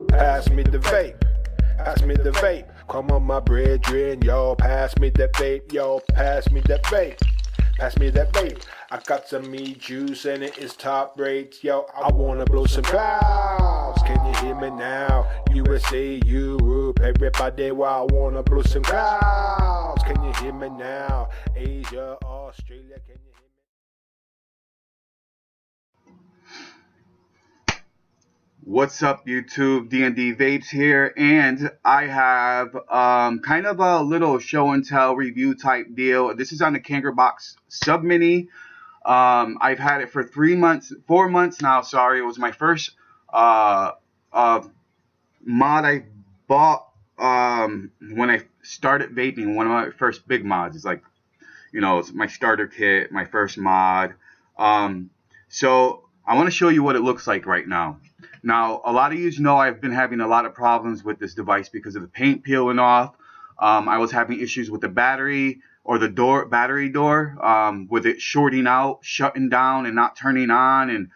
Pass me the vape. Pass me the vape. Come on, my brethren, yo. Pass me that vape, yo. Pass me that vape. Pass me that vape. I got some meat juice and it is top rate, yo. I wanna blow some clouds. Can you hear me now? USA, Europe, everybody. Well, I wanna blow some clouds. Can you hear me now? Asia, Australia, can you hear me? What's up, YouTube? D&D Vapes here, and I have kind of a little show and tell review type deal. This is on the kangertech Sub Mini. I've had it for 4 months now. Sorry, it was my first mod I bought when I started vaping. One of my first big mods. It's like, it's my starter kit, my first mod. So I want to show you what it looks like right now. Now, a lot of you know I've been having a lot of problems with this device because of the paint peeling off. I was having issues with the battery or the battery door, with it shorting out, shutting down, and not turning on. And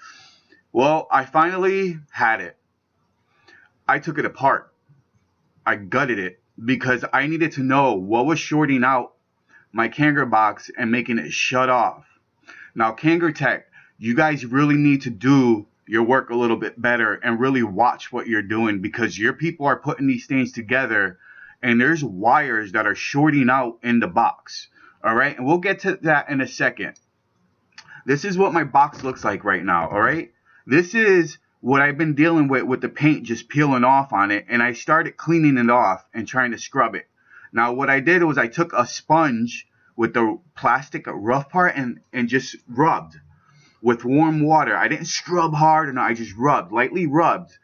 well, I finally had it. I took it apart. I gutted it because I needed to know what was shorting out my kangertech and making it shut off. Now, kangertech, you guys really need to do your work a little bit better and really watch what you're doing, because your people are putting these things together and there's wires that are shorting out in the box. All right, and we'll get to that in a second. This is what my box looks like right now. All right, this is what I've been dealing with the paint just peeling off on it, and I started cleaning it off and trying to scrub it. Now what I did was I took a sponge with the plastic rough part and just rubbed with warm water. I didn't scrub hard, no, I just lightly rubbed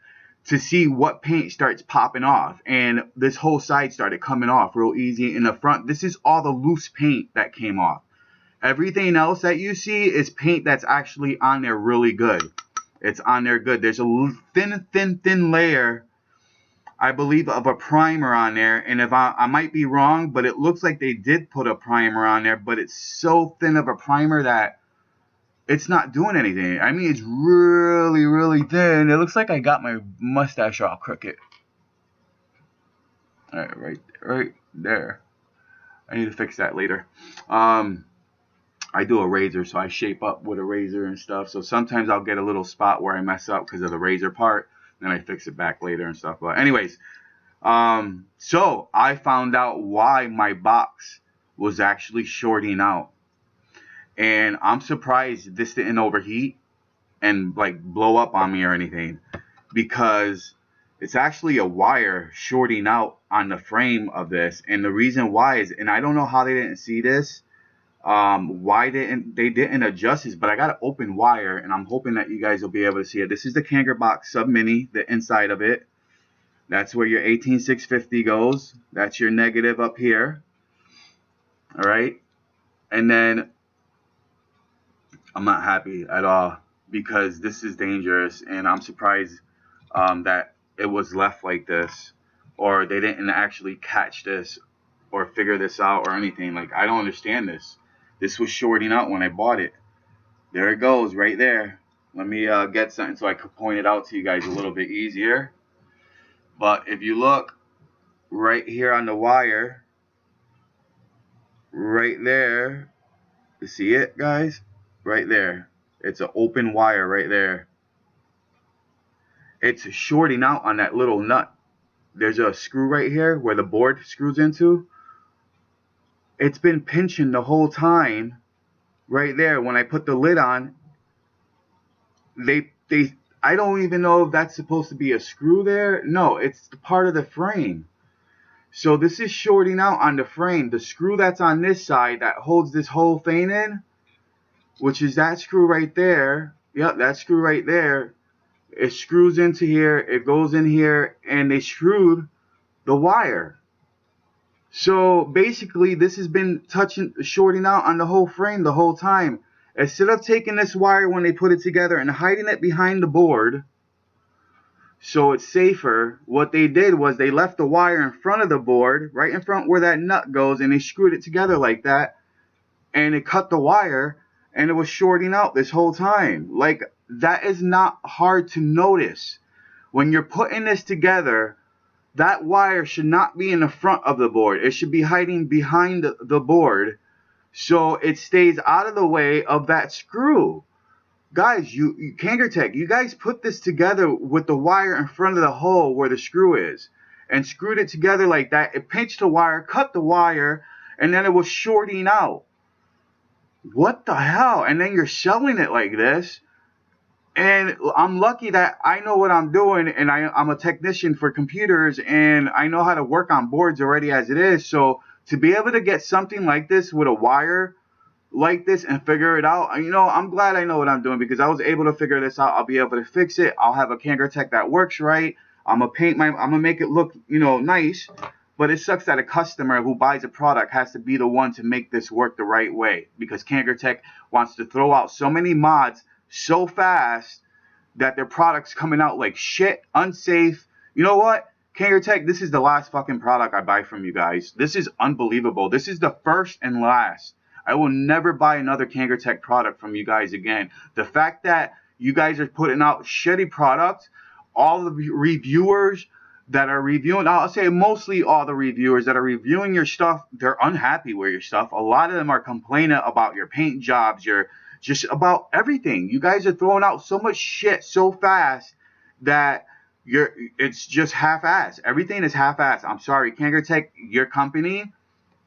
to see what paint starts popping off. And this whole side started coming off real easy in the front. This is all the loose paint that came off. Everything else that you see is paint that's actually on there really good. It's on there good. There's a thin layer, I believe, of a primer on there. And if I might be wrong, but it looks like they did put a primer on there, but it's so thin of a primer that it's not doing anything. I mean, it's really, really thin. It looks like I got my mustache all crooked. All right, right there. I need to fix that later. I do a razor, so I shape up with a razor and stuff. So sometimes I'll get a little spot where I mess up because of the razor part. Then I fix it back later and stuff. But anyways, so I found out why my box was actually shorting out. And I'm surprised this didn't overheat and like blow up on me or anything, because it's actually a wire shorting out on the frame of this. And the reason why is, and I don't know how they didn't see this, why they didn't adjust this, but I got an open wire and I'm hoping that you guys will be able to see it. This is the kangertech Sub Mini, the inside of it. That's where your 18650 goes. That's your negative up here. All right. And then I'm not happy at all because this is dangerous, and I'm surprised that it was left like this, or they didn't actually catch this or figure this out or anything. Like, I don't understand this. This was shorting out when I bought it. There it goes right there. Let me get something so I could point it out to you guys a little bit easier. But if you look right here on the wire, right there, you see it, guys? Right there, it's an open wire right there. It's shorting out on that little nut. There's a screw right here where the board screws into. It's been pinching the whole time right there. When I put the lid on, I don't even know if that's supposed to be a screw there. No, it's part of the frame. So this is shorting out on the frame. The screw that's on this side that holds this whole thing in, which is that screw right there. Yep, that screw right there. It screws into here, it goes in here, and they screwed the wire. So basically this has been shorting out on the whole frame the whole time. Instead of taking this wire when they put it together and hiding it behind the board so it's safer, what they did was they left the wire in front of the board, right in front where that nut goes, and they screwed it together like that, and it cut the wire, and it was shorting out this whole time. Like, that is not hard to notice. when you're putting this together, that wire should not be in the front of the board. It should be hiding behind the board so it stays out of the way of that screw. Guys, kangertech, you guys put this together with the wire in front of the hole where the screw is and screwed it together like that. It pinched the wire, cut the wire, and then it was shorting out. What the hell? And then you're selling it like this. And I'm lucky that I know what I'm doing, and I'm a technician for computers, and I know how to work on boards already as it is. So to be able to get something like this with a wire like this and figure it out, I'm glad I know what I'm doing, because I was able to figure this out. I'll be able to fix it. I'll have a kangertech that works right. I'm gonna make it look, nice. But it sucks that a customer who buys a product has to be the one to make this work the right way, because kangertech wants to throw out so many mods so fast that their product's coming out like shit, unsafe. You know what? kangertech, this is the last fucking product I buy from you guys. This is unbelievable. This is the first and last. I will never buy another kangertech product from you guys again. The fact that you guys are putting out shitty products, all the reviewers that are reviewing, I'll say mostly all the reviewers that are reviewing your stuff, they're unhappy with your stuff. A lot of them are complaining about your paint jobs, just about everything. You guys are throwing out so much shit so fast that it's just half-assed. Everything is half-assed. I'm sorry, kangertech, your company,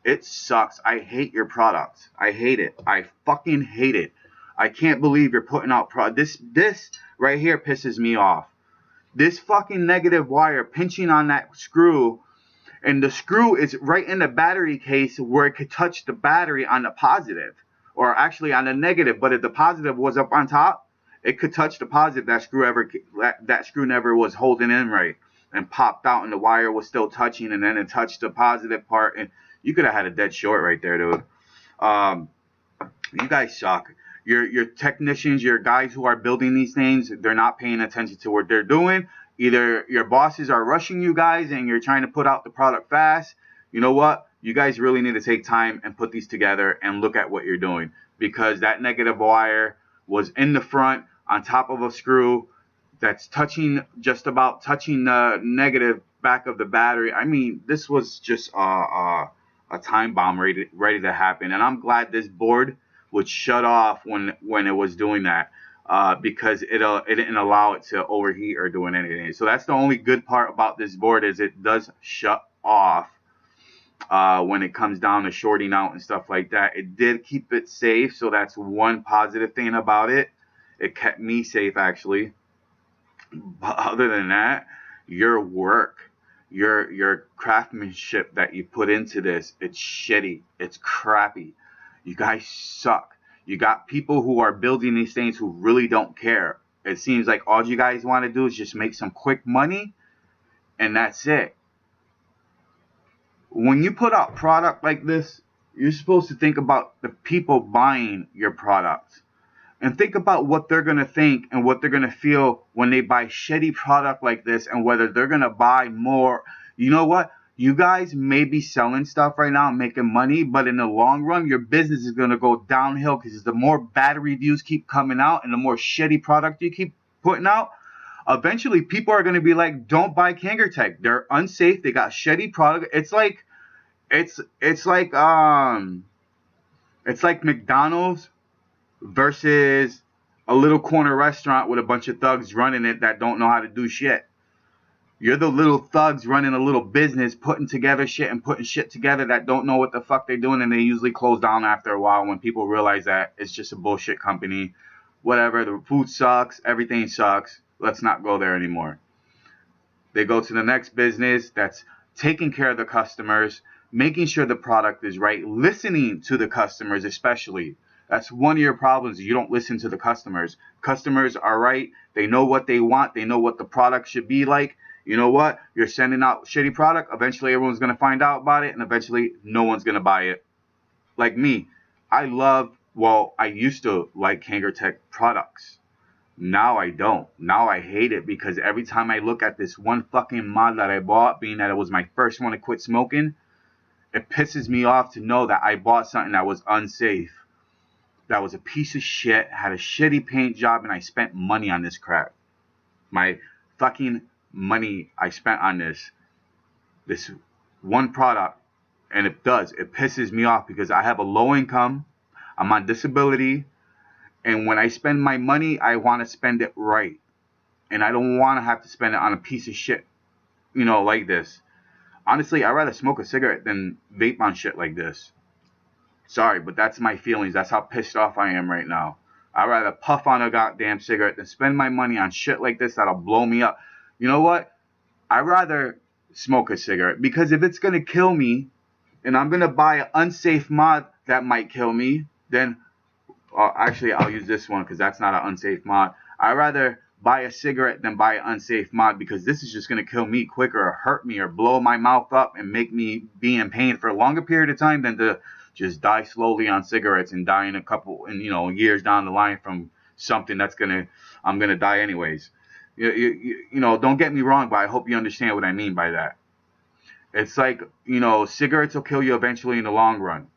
it sucks. I hate your product. I hate it. I fucking hate it. I can't believe you're putting out this right here pisses me off. This fucking negative wire pinching on that screw, and the screw is right in the battery case where it could touch the battery on the positive, or actually on the negative. But if the positive was up on top, it could touch the positive. That screw never was holding in right and popped out, and the wire was still touching, and then it touched the positive part, and you could have had a dead short right there, dude. You guys suck. Your technicians, your guys who are building these things, they're not paying attention to what they're doing. Either your bosses are rushing you guys and you're trying to put out the product fast. You know what? You guys really need to take time and put these together and look at what you're doing, because that negative wire was in the front on top of a screw that's just about touching the negative back of the battery. I mean, this was just a time bomb ready to happen. And I'm glad this board would shut off when it was doing that, because it didn't allow it to overheat or doing anything. So that's the only good part about this board, is it does shut off when it comes down to shorting out and stuff like that. It did keep it safe, so that's one positive thing about it. It kept me safe, actually. But other than that, your work, your craftsmanship that you put into this, it's shitty. It's crappy. You guys suck. You got people who are building these things who really don't care. It seems like all you guys want to do is just make some quick money, and that's it. When you put out product like this, you're supposed to think about the people buying your product. And think about what they're going to think and what they're going to feel when they buy shitty product like this, and whether they're going to buy more. You know what? You guys may be selling stuff right now and making money, but in the long run, your business is going to go downhill, because the more bad reviews keep coming out and the more shitty product you keep putting out, eventually people are going to be like, don't buy kangertech. They're unsafe. They got shitty product. It's like McDonald's versus a little corner restaurant with a bunch of thugs running it that don't know how to do shit. You're the little thugs running a little business, putting together shit and putting shit together that don't know what the fuck they're doing, and they usually close down after a while when people realize that it's just a bullshit company. Whatever, the food sucks, everything sucks, let's not go there anymore. They go to the next business that's taking care of the customers, making sure the product is right, listening to the customers especially. That's one of your problems. You don't listen to the customers. Customers are right. They know what they want. They know what the product should be like. You know what? You're sending out shitty product. Eventually, everyone's going to find out about it, and eventually, no one's going to buy it. Like me, I used to like kangertech products. Now I don't. Now I hate it, because every time I look at this one fucking mod that I bought, being that it was my first one to quit smoking, it pisses me off to know that I bought something that was unsafe, that was a piece of shit, had a shitty paint job, and I spent money on this crap. My fucking money I spent on this one product, and it pisses me off because I have a low income, I'm on disability, and when I spend my money, I want to spend it right, and I don't want to have to spend it on a piece of shit, like this. Honestly, I'd rather smoke a cigarette than vape on shit like this. Sorry, but that's my feelings. That's how pissed off I am right now. I'd rather puff on a goddamn cigarette than spend my money on shit like this that'll blow me up. You know what? I'd rather smoke a cigarette, because if it's gonna kill me and I'm gonna buy an unsafe mod that might kill me, then actually I'll use this one because that's not an unsafe mod. I'd rather buy a cigarette than buy an unsafe mod, because this is just gonna kill me quicker or hurt me or blow my mouth up and make me be in pain for a longer period of time than to just die slowly on cigarettes and die in a couple years down the line from something I'm gonna die anyways. Don't get me wrong, but I hope you understand what I mean by that. It's like, cigarettes will kill you eventually in the long run.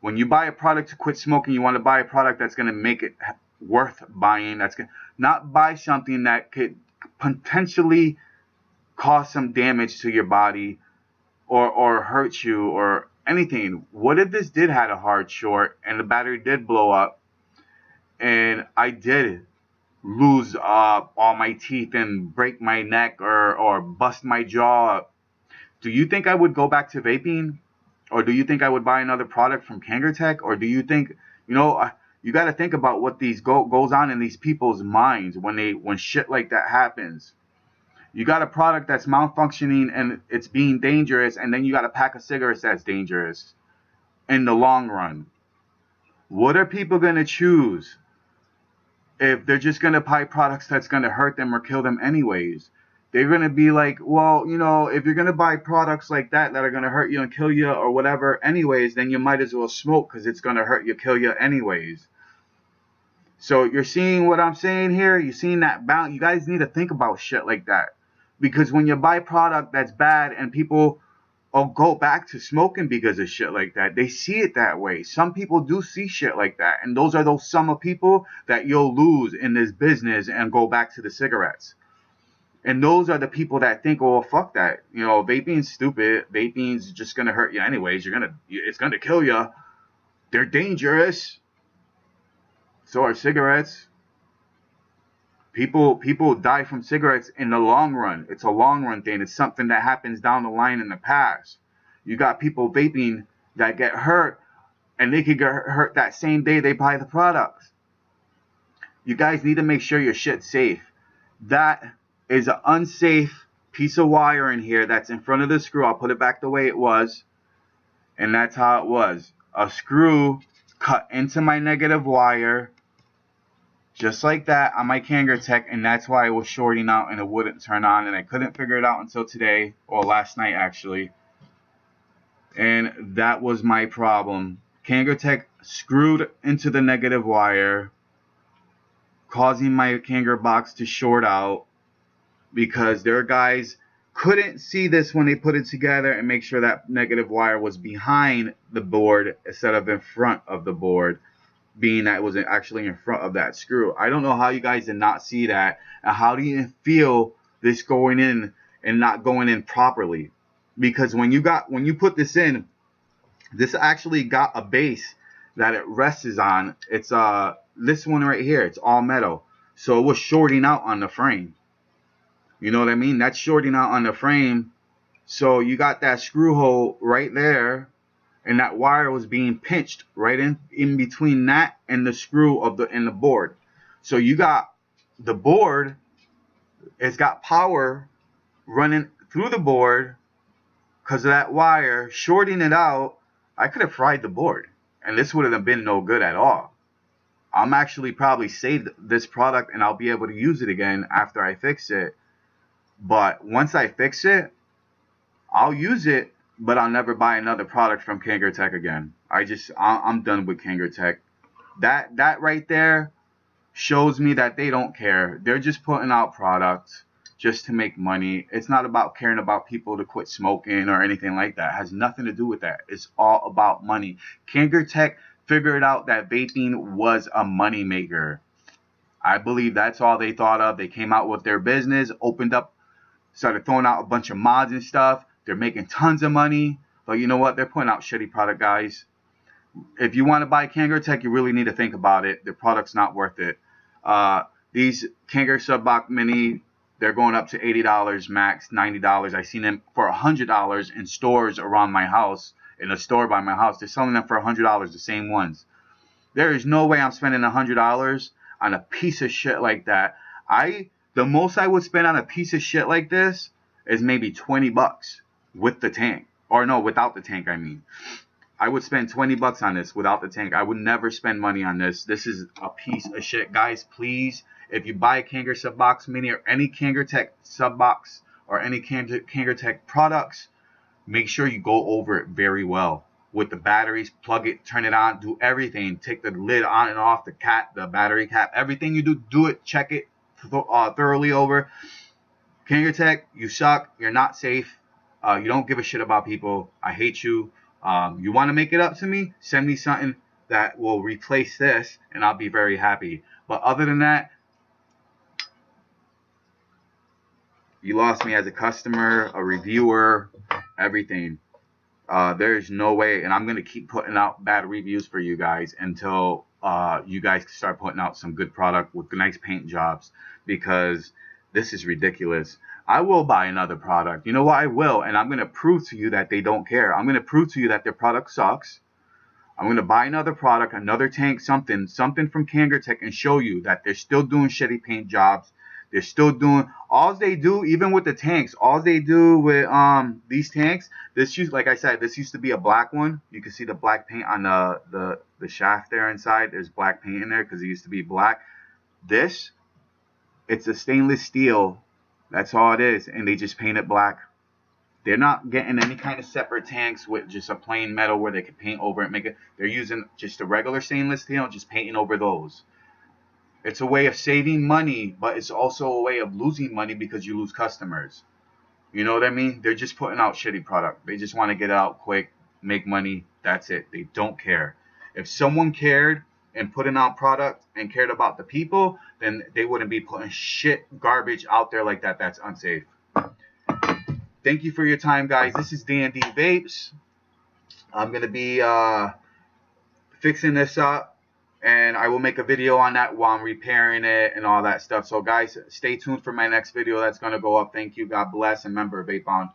When you buy a product to quit smoking, you want to buy a product that's going to make it worth buying. That's going to not buy something that could potentially cause some damage to your body or hurt you or anything. What if this did had a hard short and the battery did blow up and I did lose all my teeth and break my neck or bust my jaw? Do you think I would go back to vaping? Or do you think I would buy another product from kangertech? Or do you think, you got to think about what goes on in these people's minds when shit like that happens. You got a product that's malfunctioning and it's being dangerous, and then you got a pack of cigarettes that's dangerous in the long run. What are people going to choose if they're just going to buy products that's going to hurt them or kill them anyways? They're going to be like, well, if you're going to buy products like that are going to hurt you and kill you or whatever anyways, then you might as well smoke, because it's going to hurt you, kill you anyways. So you're seeing what I'm saying here? You're seeing that balance? You guys need to think about shit like that. Because when you buy product that's bad and people go back to smoking because of shit like that, they see it that way. Some people do see shit like that. And those are those sum of people that you'll lose in this business and go back to the cigarettes. And those are the people that think, oh, fuck that. Vaping's stupid. Vaping's just going to hurt you anyways. It's going to kill you. They're dangerous. So are cigarettes. People die from cigarettes in the long run. It's a long run thing. It's something that happens down the line in the past. You got people vaping that get hurt, and they could get hurt that same day they buy the products. You guys need to make sure your shit's safe. That is an unsafe piece of wire in here that's in front of the screw. I'll put it back the way it was. And that's how it was. A screw cut into my negative wire, just like that, on my kangertech, and that's why it was shorting out and it wouldn't turn on, and I couldn't figure it out until today, or last night actually. And that was my problem. Kangertech screwed into the negative wire, causing my Kanger box to short out, because their guys couldn't see this when they put it together and make sure that negative wire was behind the board instead of in front of the board, being that it was actually in front of that screw. I don't know how you guys did not see that, and how do you feel this going in and not going in properly? Because when you put this in, this actually got a base that it rests on. It's this one right here. It's all metal, so it was shorting out on the frame. You know what I mean? That's shorting out on the frame. So you got that screw hole right there, and that wire was being pinched right in between that and the screw in the board. So you got the board, it's got power running through the board because of that wire shorting it out. I could have fried the board, and this wouldn't have been no good at all. I'm actually probably saved this product, and I'll be able to use it again after I fix it. But once I fix it, I'll use it, but I'll never buy another product from kangertech again. I'm done with kangertech. That right there shows me that they don't care. They're just putting out products just to make money. It's not about caring about people to quit smoking or anything like that. It has nothing to do with that. It's all about money. kangertech figured out that vaping was a money maker. I believe that's all they thought of. They came out with their business, opened up started throwing out a bunch of mods and stuff. They're making tons of money, but you know what? They're putting out shitty product, guys. If you want to buy kangertech, you really need to think about it. The product's not worth it. These Kanger Subbox Mini, they're going up to $80 max, $90. I seen them for $100 in stores around my house. In a store by my house, they're selling them for $100, the same ones. There is no way I'm spending $100 on a piece of shit like that. The most I would spend on a piece of shit like this is maybe $20 with the tank. Or no, without the tank, I mean. I would spend $20 on this without the tank. I would never spend money on this. This is a piece of shit. Guys, please, if you buy a Kanger Subbox Mini or any kangertech Subbox or any kangertech products, make sure you go over it very well. With the batteries, plug it, turn it on, do everything. Take the lid on and off, the battery cap, everything you do it, check it thoroughly over. kangertech, you suck. You're not safe. You don't give a shit about people. I hate you. You want to make it up to me? Send me something that will replace this, and I'll be very happy. But other than that, you lost me as a customer, a reviewer, everything. There's no way, and I'm going to keep putting out bad reviews for you guys until you guys start putting out some good product with nice paint jobs, because this is ridiculous. I will buy another product. You know what? I will, and I'm going to prove to you that they don't care. I'm going to prove to you that their product sucks. I'm going to buy another product, another tank, something from kangertech, and show you that they're still doing shitty paint jobs. They're still doing all they do, even with the tanks. All they do with these tanks. Like I said, this used to be a black one. You can see the black paint on the shaft there inside. There's black paint in there because it used to be black. This, it's a stainless steel. That's all it is, and they just paint it black. They're not getting any kind of separate tanks with just a plain metal where they can paint over it. They're using just a regular stainless steel, just painting over those. It's a way of saving money, but it's also a way of losing money because you lose customers. You know what I mean? They're just putting out shitty product. They just want to get it out quick, make money. That's it. They don't care. If someone cared and putting out product and cared about the people, then they wouldn't be putting shit garbage out there like that. That's unsafe. Thank you for your time, guys. This is D&D Vapes. I'm going to be fixing this up, and I will make a video on that while I'm repairing it and all that stuff. So, guys, stay tuned for my next video that's going to go up. Thank you. God bless. And remember, vape on.